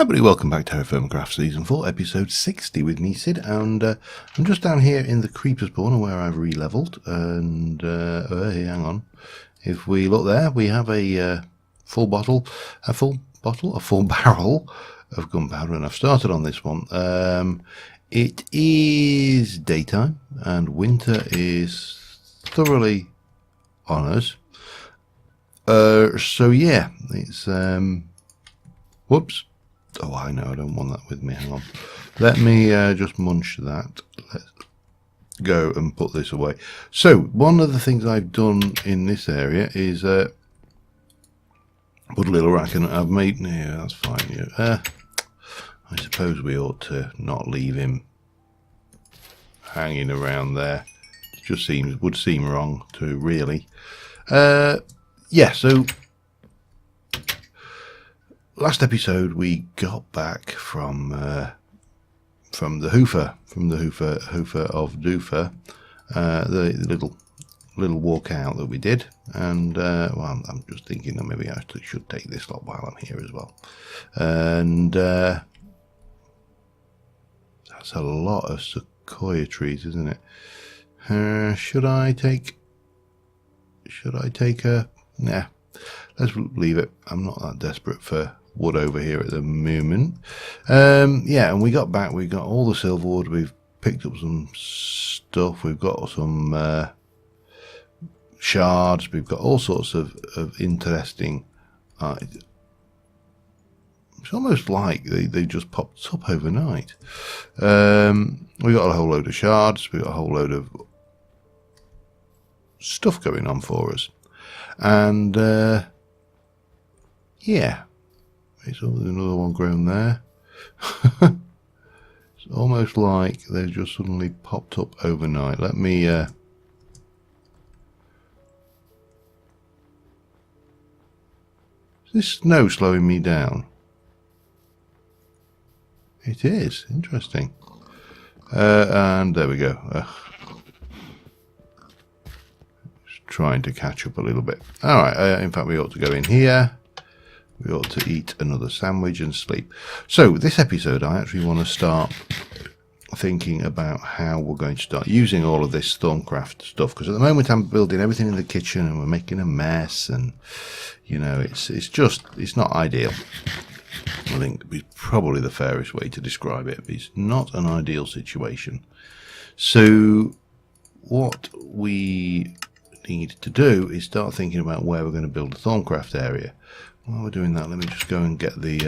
Hi everybody, welcome back to TerraFirmaCraft Season 4, Episode 60 with me, Sid, and I'm just down here in the creeper spawner where I've re-leveled, and hang on, if we look there, we have a full barrel of gunpowder, and I've started on this one. It is daytime, and winter is thoroughly on us, so yeah, it's, whoops. Oh, I know, I don't want that with me. Hang on. Let me just munch that. Let's go and put this away. So, one of the things I've done in this area is put a little rack, and I've made... Yeah, that's fine. Yeah. I suppose we ought to not leave him hanging around there. It just would seem wrong to really. Yeah, so... Last episode we got back from the Hoofer, of Doofer, the little walk out that we did, and well, I'm just thinking that maybe I should take this lot while I'm here as well, and that's a lot of sequoia trees, isn't it? Should I take a... Nah, let's leave it. I'm not that desperate for wood over here at the moment. Yeah, and we got back, we got all the silver wood, we've picked up some stuff, we've got some shards, we've got all sorts of interesting it's almost like they just popped up overnight. We got a whole load of shards, we got a whole load of stuff going on for us, and yeah, it's another one grown there. It's almost like they've just suddenly popped up overnight. Let me is this snow slowing me down? It is. Interesting. And there we go. Just trying to catch up a little bit. Alright, in fact we ought to go in here. We ought to eat another sandwich and sleep. So this episode I actually want to start thinking about how we're going to start using all of this Thaumcraft stuff, because at the moment I'm building everything in the kitchen and we're making a mess, and you know, it's not ideal. I think it's probably the fairest way to describe it. It's not an ideal situation. So what we need to do is start thinking about where we're going to build a Thaumcraft area. While we're doing that, let me just go and get the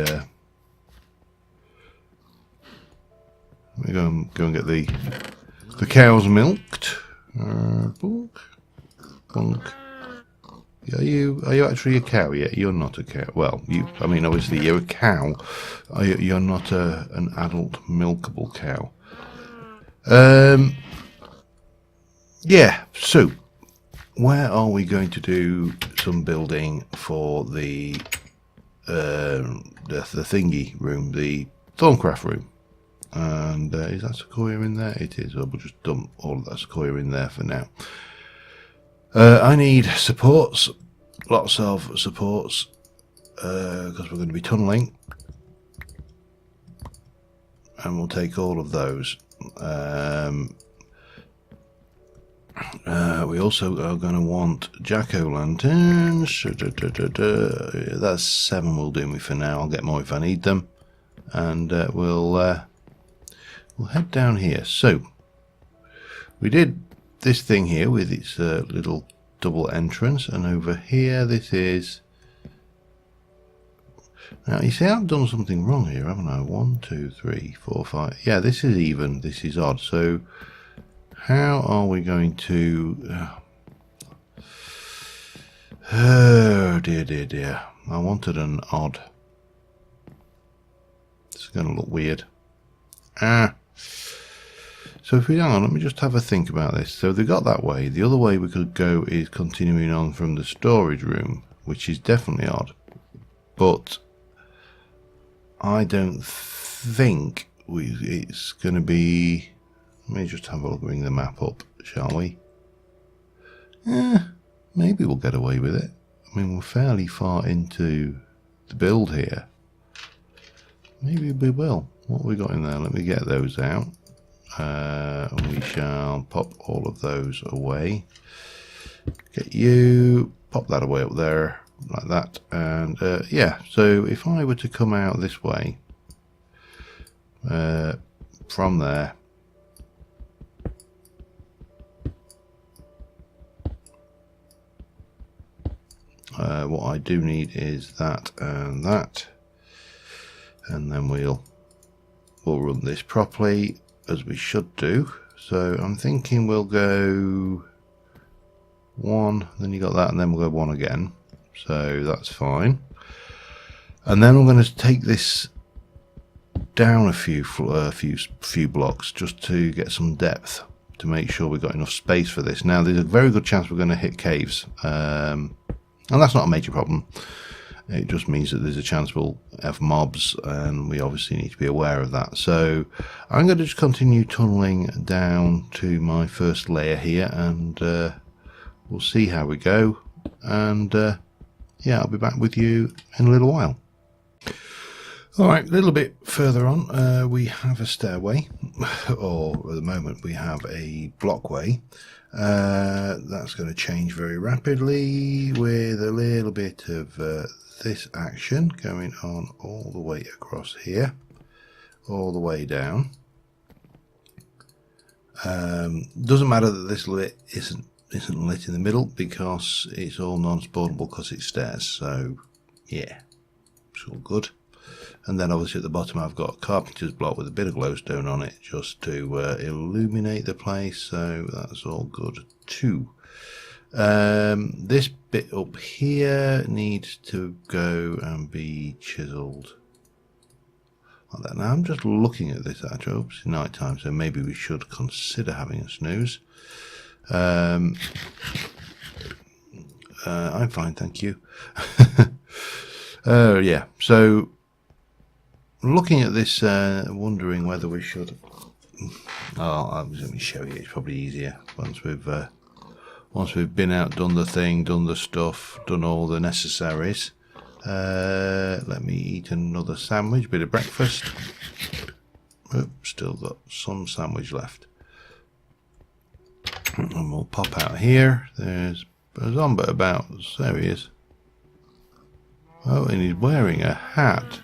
let me go and get the cows milked. Bonk. Bonk. Are you actually a cow yet? You're not a cow. Well, I mean, obviously you're a cow. You're not an adult milkable cow. Yeah. So, where are we going to do some building for the thingy room, the Thaumcraft room? And is that sequoia in there? It is. We'll just dump all of that sequoia in there for now. I need supports, lots of supports, because we're going to be tunneling, and we'll take all of those. We also are going to want jack-o'-lanterns. That's 7 will do me for now. I'll get more if I need them, and we'll head down here. So we did this thing here with its little double entrance, and over here this is... Now you see, I've done something wrong here, haven't I? 1, 2, 3, 4, 5. Yeah, this is even, this is odd. So how are we going to... Oh dear. I wanted an odd. It's going to look weird. So if we hang on, let me just have a think about this. So they got that way. The other way we could go is continuing on from the storage room, which is definitely odd. But I don't think it's going to be... Let me just have a look, bring the map up, shall we? Maybe we'll get away with it. I mean, we're fairly far into the build here. Maybe we will. What have we got in there? Let me get those out. And we shall pop all of those away. Get you, pop that away up there, like that. And yeah, so if I were to come out this way, from there, what I do need is that, and then we'll run this properly as we should do. So I'm thinking we'll go one, then you got that, and then we'll go one again. So that's fine. And then I'm going to take this down a few blocks just to get some depth, to make sure we've got enough space for this. Now there's a very good chance we're going to hit caves, and that's not a major problem. It just means that there's a chance we'll have mobs, and we obviously need to be aware of that. So I'm going to just continue tunneling down to my first layer here, and we'll see how we go. And yeah, I'll be back with you in a little while. Alright, a little bit further on, we have a stairway, or at the moment we have a blockway. That's going to change very rapidly with a little bit of this action going on all the way across here, all the way down. Doesn't matter that this lit isn't lit in the middle, because it's all non-spawnable because it's stairs. So yeah, it's all good. And then obviously at the bottom I've got a carpenter's block with a bit of glowstone on it just to illuminate the place, so that's all good too. This bit up here needs to go and be chiseled like that. Now I'm just looking at this actually. Oops, it's night time, so maybe we should consider having a snooze. I'm fine, thank you. Yeah, so looking at this, wondering whether we should. Oh, let me show you. It's probably easier once we've been out, done the thing, done the stuff, done all the necessaries. Let me eat another sandwich, bit of breakfast. Oops, still got some sandwich left. And we'll pop out here. There's Zombie about. There he is. Oh, and he's wearing a hat.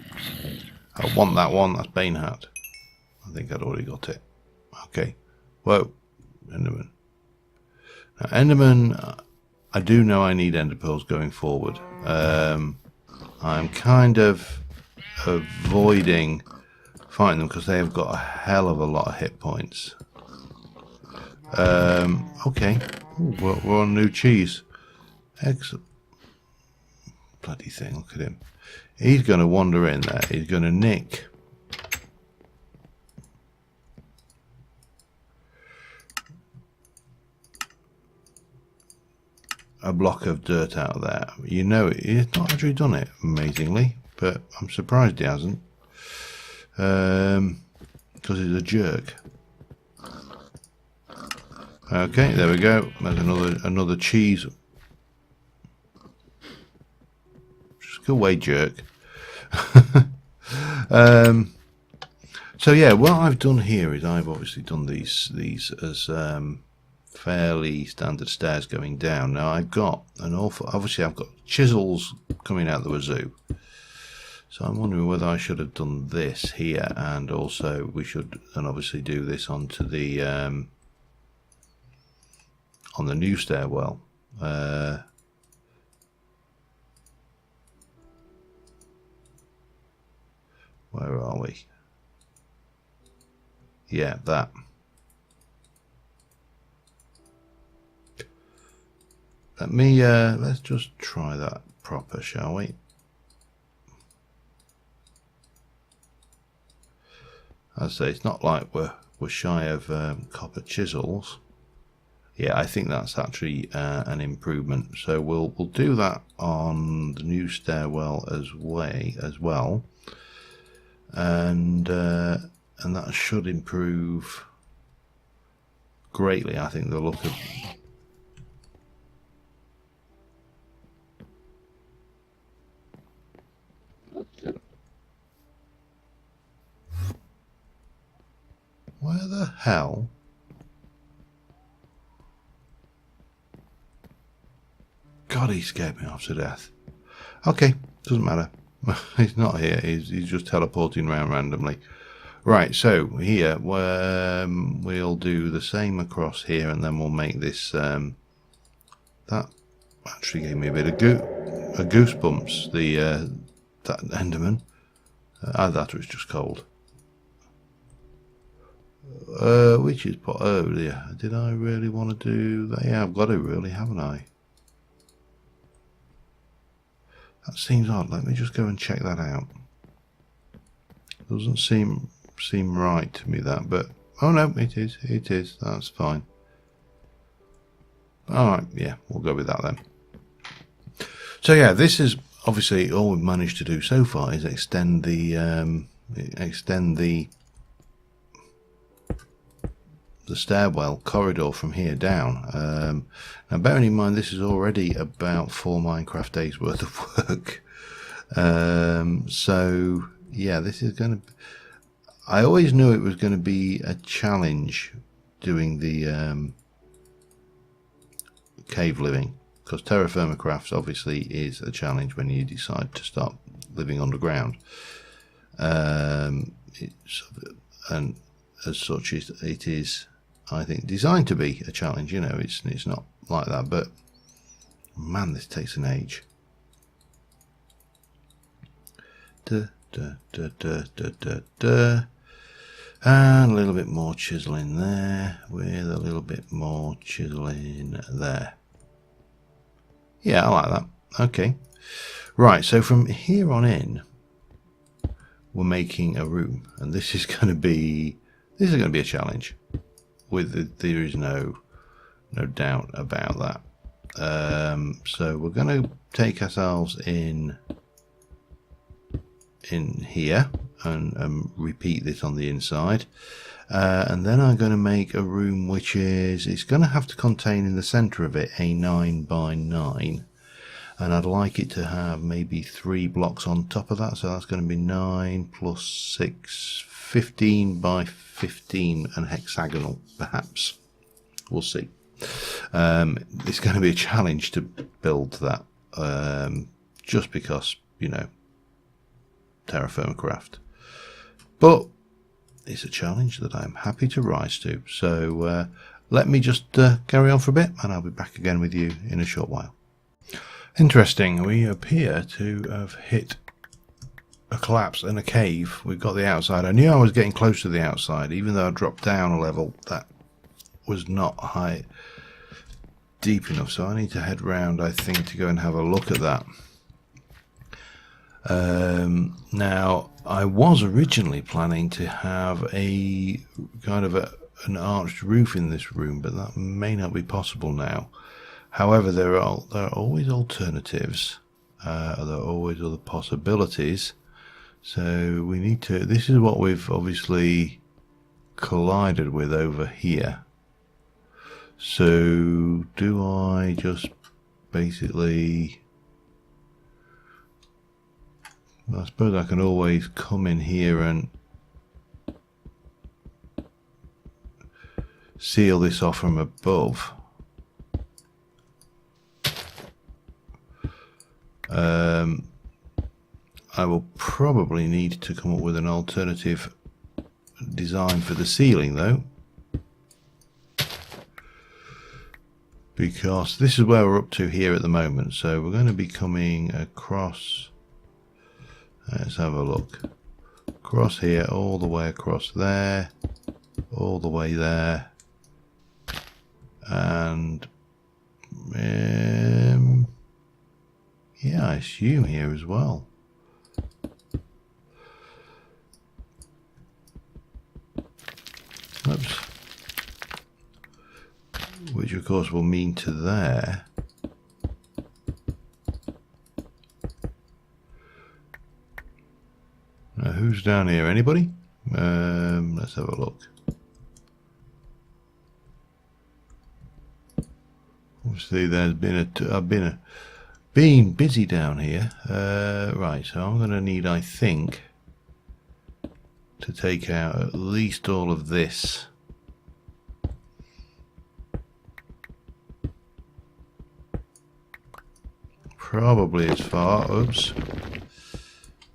I want that one. That's Bane hat. I think I'd already got it. Okay. Whoa. Enderman. Now, Enderman, I do know I need ender pearls going forward. I'm kind of avoiding fighting them because they have got a hell of a lot of hit points. Okay. Ooh, we're on new cheese. Excellent. Bloody thing, look at him. He's going to wander in there. He's going to nick a block of dirt out of there. You know, he's not actually done it, amazingly, but I'm surprised he hasn't. Because he's a jerk. Okay, there we go. There's another cheese. Just go away, jerk. So yeah, what I've done here is I've obviously done these as fairly standard stairs going down. Now I've got obviously I've got chisels coming out the wazoo. So I'm wondering whether I should have done this here, and also we should then obviously do this onto the on the new stairwell. Where are we? Yeah, that. Let me let's just try that proper, shall we? As I say, it's not like we're shy of copper chisels. Yeah, I think that's actually an improvement. So we'll do that on the new stairwell as well, and that should improve greatly, I think, the look of. the hell? God, he scared me off to death. Okay, doesn't matter. He's not here. He's just teleporting around randomly. Right, so here we'll do the same across here, and then we'll make this. That actually gave me a bit of goosebumps. That Enderman. That was just cold. Which is oh yeah. Did I really want to do that? Yeah, I've got to really, haven't I? That seems odd. Let me just go and check that out. Doesn't seem right to me, that, but oh no, it is. That's fine. All right, yeah, we'll go with that then. So yeah, this is obviously all we've managed to do so far is extend the stairwell corridor from here down. Now bearing in mind this is already about 4 Minecraft days worth of work. So yeah, this is going to, I always knew it was going to be a challenge doing the cave living, because TerraFirmaCraft obviously is a challenge when you decide to start living underground. And as such it is, I think, designed to be a challenge. You know, it's not like that, but man, this takes an age. And a little bit more chiseling there, with a little bit more chiseling there. Yeah, I like that. Okay, right, so from here on in we're making a room, and this is going to be a challenge. There is no doubt about that. So we're going to take ourselves in here and repeat this on the inside, and then I'm going to make a room which it's going to have to contain in the center of it a 9 by 9, and I'd like it to have maybe 3 blocks on top of that, so that's going to be 9 plus 6, 15 by 15 and hexagonal, perhaps. We'll see. It's going to be a challenge to build that, just because, you know, TerraFirmaCraft, but it's a challenge that I'm happy to rise to. So let me just carry on for a bit, and I'll be back again with you in a short while. Interesting, we appear to have hit a collapse in a cave. We've got the outside. I knew I was getting close to the outside, even though I dropped down a level that was not high deep enough, so I need to head round, I think, to go and have a look at that. Now, I was originally planning to have a kind of an arched roof in this room, but that may not be possible now. However, there are always alternatives. There are always other possibilities. So we need to, this is what we've obviously collided with over here. So do I just basically, I suppose I can always come in here and seal this off from above. I will probably need to come up with an alternative design for the ceiling though, because this is where we're up to here at the moment. So we're going to be coming across, let's have a look, across here, all the way across there, all the way there, and yeah, I assume here as well. Oops. Which of course will mean to there. Now who's down here? Anybody? Let's have a look. Obviously there's been I've been busy down here. Right, so I'm going to need, I think, to take out at least all of this probably as far. Oops.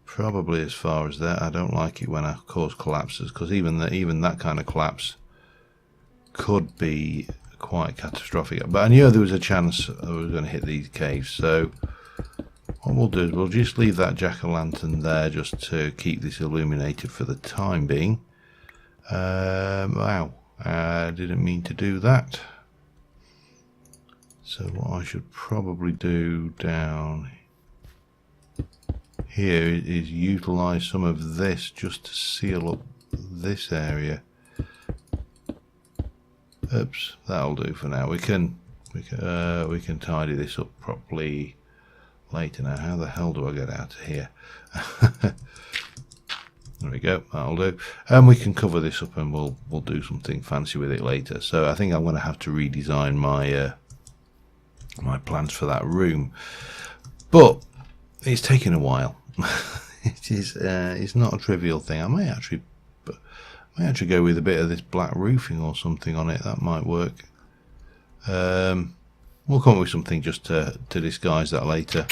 Probably as far as that. I don't like it when a course collapses, because even that kind of collapse could be quite catastrophic. But I knew there was a chance I was going to hit these caves, so what we'll do is we'll just leave that jack-o'-lantern there just to keep this illuminated for the time being. Wow, I didn't mean to do that. So what I should probably do down here is utilize some of this just to seal up this area. Oops, that'll do for now. We can tidy this up properly later. Now, how the hell do I get out of here? There we go, that'll do. And we can cover this up, and we'll do something fancy with it later. So I think I'm going to have to redesign my my plans for that room, but it's taken a while. It's not a trivial thing. I may actually go with a bit of this black roofing or something on it. That might work. We'll come up with something just to disguise that later.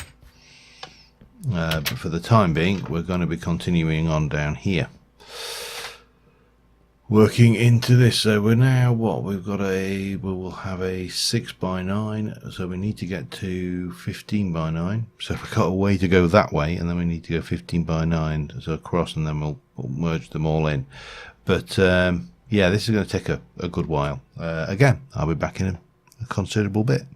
But for the time being, we're going to be continuing on down here, working into this. So we're now we will have a 6x9, so we need to get to 15x9. So we've got a way to go that way, and then we need to go 15x9 so across, and then we'll merge them all in. But yeah, this is going to take a good while. Again, I'll be back in a considerable bit.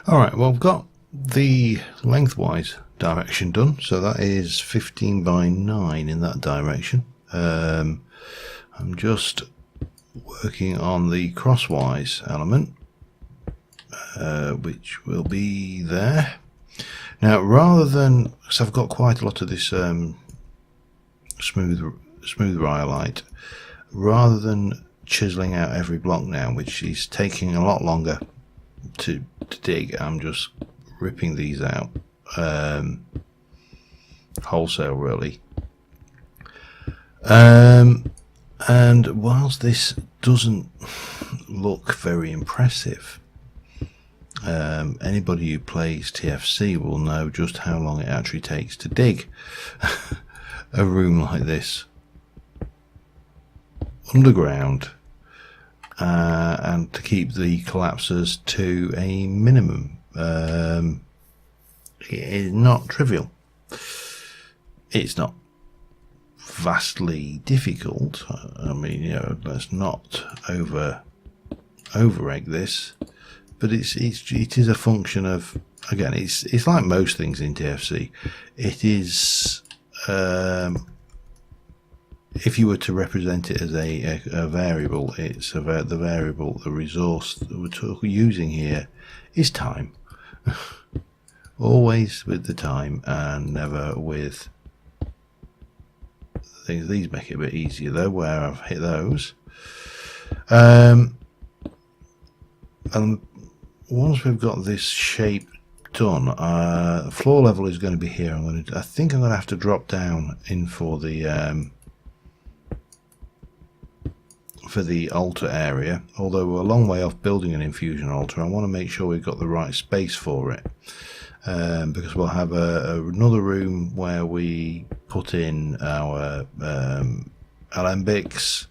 Alright, well, I've got the lengthwise direction done, so that is 15x9 in that direction. I'm just working on the crosswise element, which will be there. Now, rather than, because I've got quite a lot of this smooth rhyolite, rather than chiseling out every block now, which is taking a lot longer to dig, I'm just ripping these out wholesale, really. And whilst this doesn't look very impressive, anybody who plays TFC will know just how long it actually takes to dig a room like this underground, and to keep the collapses to a minimum. It's not trivial. It's not vastly difficult. I mean, you know, let's not over egg this, but it is a function of, again, it's like most things in TFC. It is, if you were to represent it as a variable, it's the variable, the resource that we're using here is time. Always with the time, and never with things. These make it a bit easier though, where I've hit those. And once we've got this shape done, floor level is going to be here. I think I'm going to have to drop down in for the altar area. Although we're a long way off building an infusion altar, I want to make sure we've got the right space for it, because we'll have another room where we put in our alembics.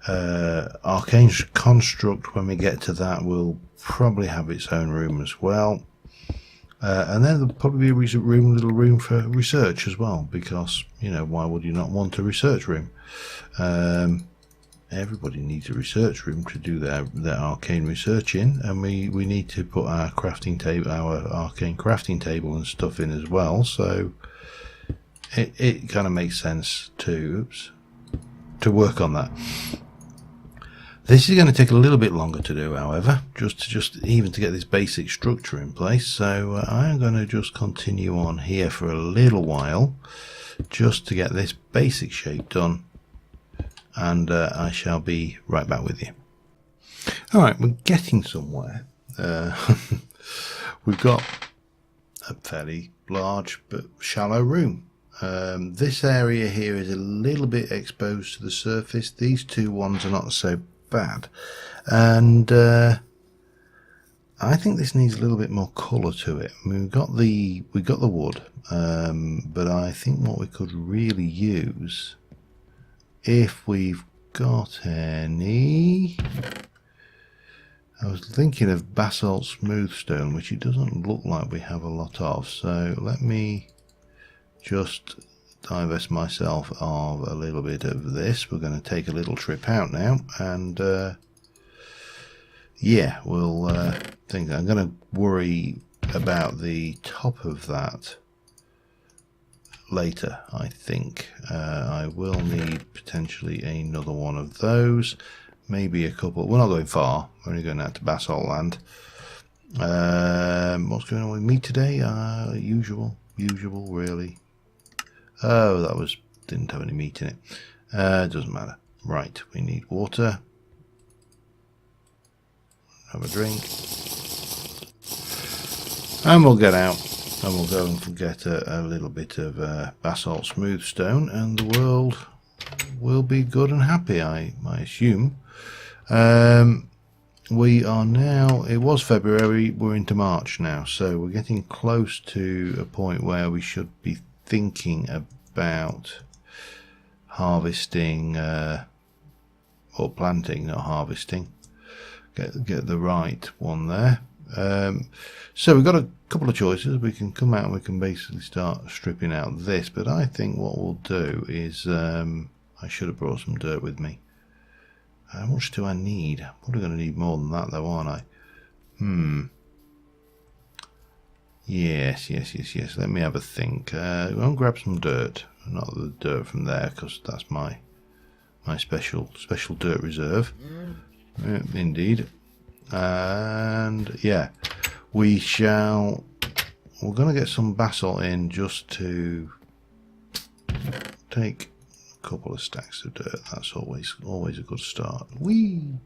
Arcane construct, when we get to that, will probably have its own room as well, and then there'll probably be a little room for research as well, because, you know, why would you not want a research room? Everybody needs a research room to do their arcane research in, and we need to put our crafting table, our arcane crafting table and stuff in as well. So it kind of makes sense to work on that. This is going to take a little bit longer to do, however, just even to get this basic structure in place. So I'm going to just continue on here for a little while, just to get this basic shape done, and I shall be right back with you. Alright, we're getting somewhere. We've got a fairly large but shallow room. This area here is a little bit exposed to the surface. These two ones are not so bad, and I think this needs a little bit more colour to it. I mean, we got the wood, but I think what we could really use, if we've got any, I was thinking of basalt smooth stone, which it doesn't look like we have a lot of. So let me just divest myself of a little bit of this. We're going to take a little trip out now, and yeah, we'll think I'm going to worry about the top of that later. I think I will need potentially another one of those, maybe a couple. We're not going far, we're only going out to Basalt Land. What's going on with me today? Usual really. Oh, that didn't have any meat in it. Doesn't matter. Right, we need water. Have a drink. And we'll get out and we'll go and get a little bit of basalt smooth stone, and the world will be good and happy, I assume. We are now, it was February, we're into March now, so we're getting close to a point where we should be thinking about harvesting, or planting, not harvesting. Get the right one there. So we've got a couple of choices. We can come out and we can basically start stripping out this, but I think what we'll do is, I should have brought some dirt with me. How much do I need? I'm probably going to need more than that though, aren't I? Yes. Let me have a think. I'll grab some dirt. Not the dirt from there, because that's my special dirt reserve. Indeed. And yeah, we're going to get some basalt in just to take a couple of stacks of dirt. That's always a good start. We're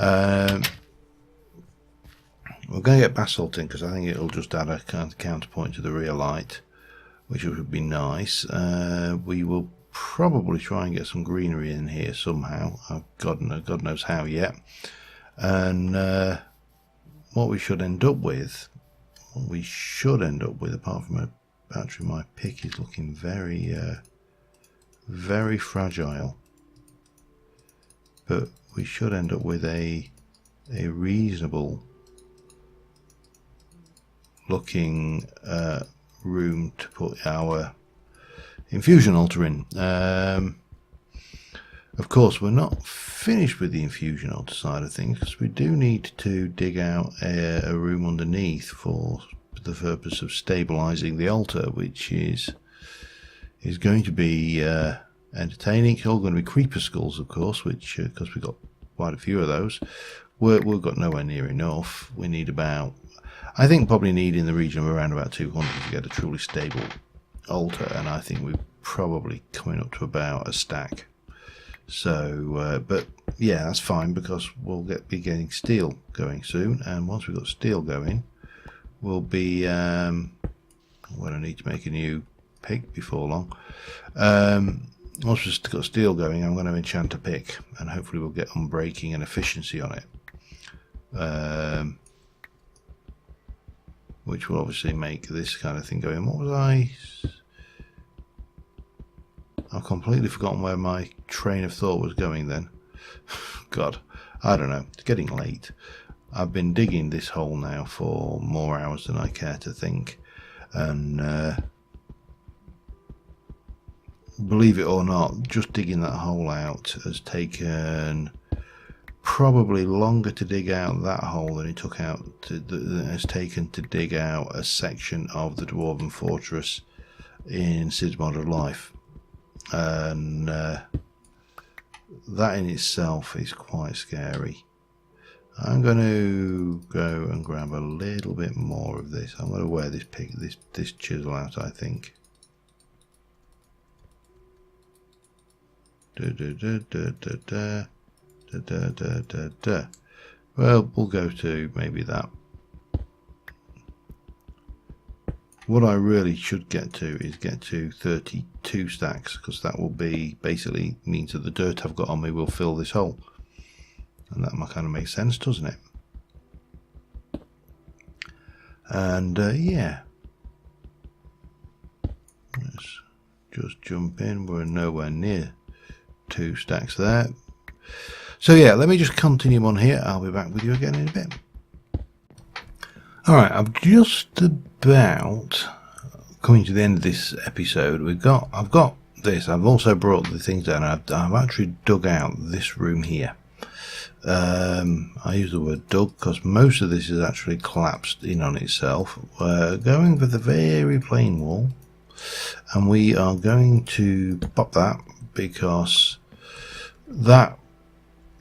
going to get basalt in because I think it'll just add a kind of counterpoint to the rear light, which would be nice. We will probably try and get some greenery in here somehow. God knows how yet. And what we should end up with, apart from my pick is looking very very fragile, but we should end up with a reasonable looking room to put our infusion altar in. Of course, we're not finished with the infusion altar side of things, because we do need to dig out a room underneath for the purpose of stabilizing the altar, which is going to be entertaining. It's all going to be creeper skulls, of course, which because we've got quite a few of those. We've got nowhere near enough. We need about, I think probably need in the region of around about 200 to get a truly stable altar, and I think we're probably coming up to about a stack. So but yeah, that's fine, because we'll be getting steel going soon, and once we've got steel going, we'll be well, I need to make a new pick before long. Once we've got steel going, I'm going to enchant a pick, and hopefully we'll get unbreaking and efficiency on it, which will obviously make this kind of thing going. What was I've completely forgotten where my train of thought was going then. God, I don't know. It's getting late. I've been digging this hole now for more hours than I care to think, and believe it or not, just digging that hole out has taken probably longer to dig out that hole than it has taken to dig out a section of the Dwarven Fortress in Sid's Modern Life. And that in itself is quite scary. I'm going to go and grab a little bit more of this. I'm going to wear this chisel out, I think. Well, we'll go to maybe that. What I really should get to is get to 32 stacks, because that will be basically means that the dirt I've got on me will fill this hole, and that kind of makes sense, doesn't it? And yeah, let's just jump in. We're nowhere near 2 stacks there. So yeah, let me just continue on here. I'll be back with you again in a bit. Alright, I'm just about coming to the end of this episode. I've got this. I've also brought the things down. I've actually dug out this room here. I use the word dug because most of this is actually collapsed in on itself. We're going with a very plain wall, and we are going to pop that because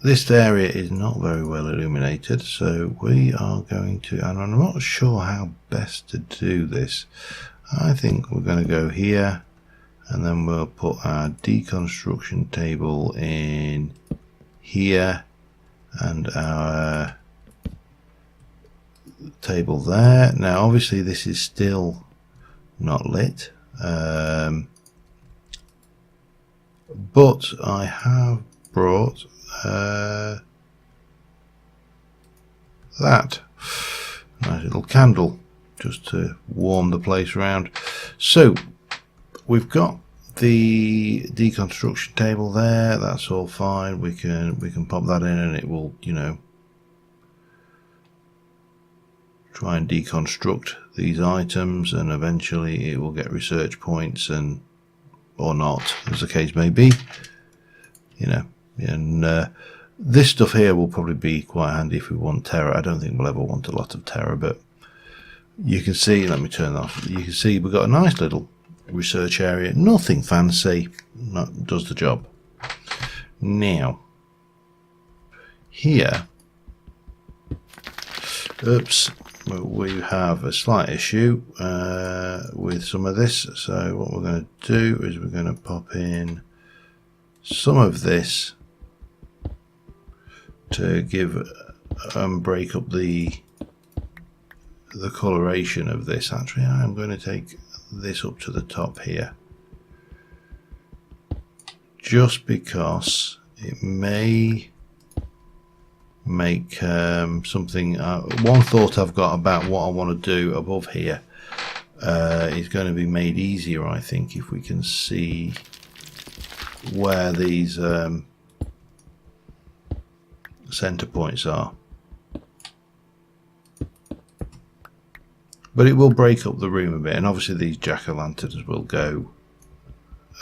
this area is not very well illuminated, so we are going to, and I'm not sure how best to do this. I think we're going to go here, and then we'll put our deconstruction table in here and our table there. Now obviously this is still not lit, but I have brought that nice little candle just to warm the place around. So we've got the deconstruction table there. That's all fine. We can pop that in, and it will, you know, try and deconstruct these items, and eventually it will get research points, and or not, as the case may be, you know. And this stuff here will probably be quite handy if we want Terra. I don't think we'll ever want a lot of Terra, but you can see, let me turn that off. You can see we've got a nice little research area. Nothing fancy, does the job. Now here, oops, we have a slight issue with some of this. So what we're going to do is we're going to pop in some of this to give break up the coloration of this. Actually, I'm going to take this up to the top here, just because it may make something. One thought I've got about what I want to do above here is going to be made easier, I think, if we can see where these center points are. But it will break up the room a bit, and obviously these jack-o'-lanterns will go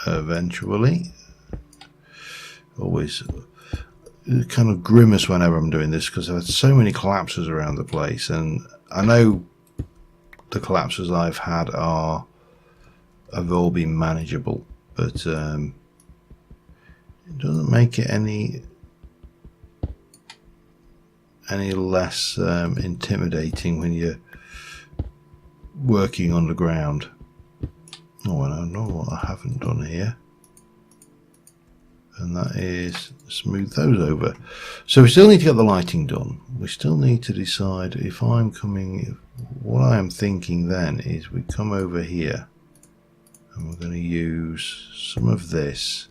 eventually. Always kind of grimace whenever I'm doing this because I've had so many collapses around the place, and I know the collapses I've had have all been manageable, but it doesn't make it any less intimidating when you're working underground. Oh, and I know what I haven't done here, and that is smooth those over. So we still need to get the lighting done. We still need to decide if I'm coming. What I am thinking then is we come over here and we're going to use some of this,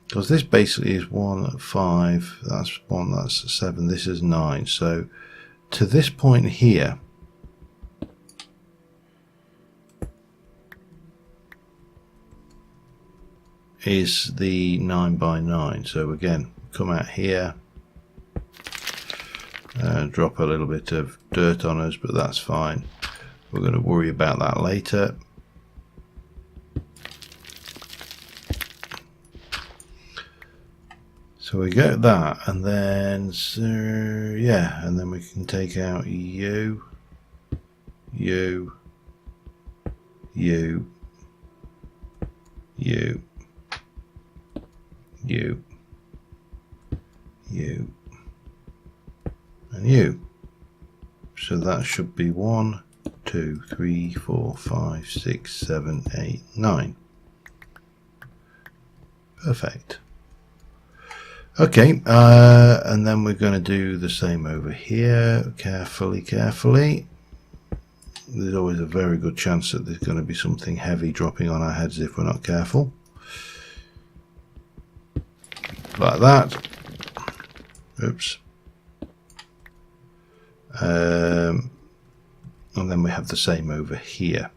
because this basically is 1, 5, that's 1, that's 7, this is 9. So to this point here, is the 9 by 9. So again, come out here, drop a little bit of dirt on us, but that's fine. We're going to worry about that later. So we get that, and then yeah, and then we can take out you, you, you, you, you, you, and you. So that should be 1, 2, 3, 4, 5, 6, 7, 8, 9. Perfect. Okay, and then we're going to do the same over here. Carefully. There's always a very good chance that there's going to be something heavy dropping on our heads if we're not careful. Like that. Oops. And then we have the same over here.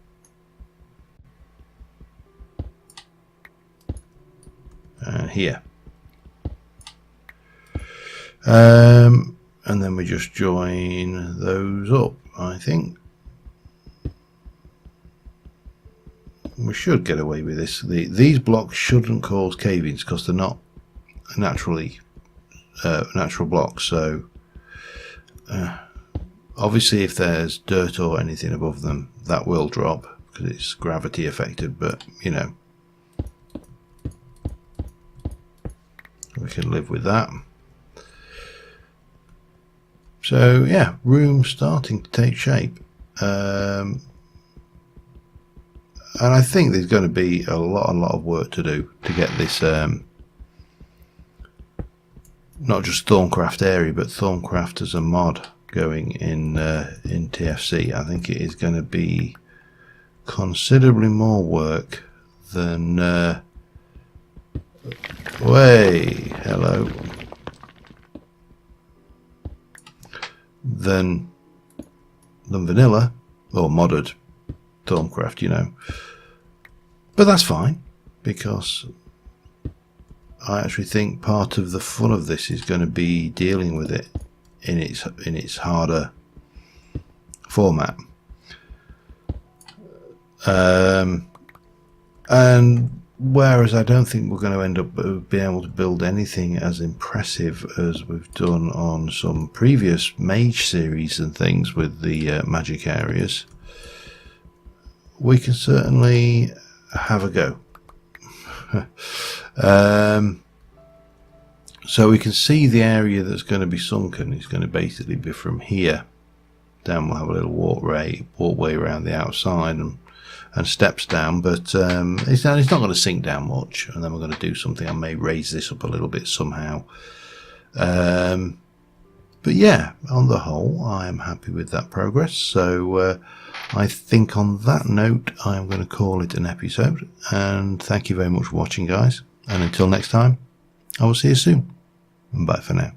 And here. And then we just join those up, I think. We should get away with this. These blocks shouldn't cause cave-ins because they're not naturally natural blocks. So obviously if there's dirt or anything above them, that will drop because it's gravity affected, but you know, we can live with that. So yeah, room starting to take shape. And I think there's going to be a lot of work to do to get this not just Thaumcraft area, but Thaumcraft as a mod going in TFC. I think it is going to be considerably more work than than vanilla or modded Thaumcraft, you know. But that's fine, because I actually think part of the fun of this is going to be dealing with it in its harder format. And whereas I don't think we're going to end up being able to build anything as impressive as we've done on some previous mage series and things with the magic areas, we can certainly have a go. So we can see the area that's going to be sunken is going to basically be from here down. We'll have a little walkway around the outside and steps down, but it's not going to sink down much. And then we're going to do something. I may raise this up a little bit somehow. But yeah, on the whole, I am happy with that progress. So I think on that note, I am going to call it an episode. And thank you very much for watching, guys. And until next time, I will see you soon. Bye for now.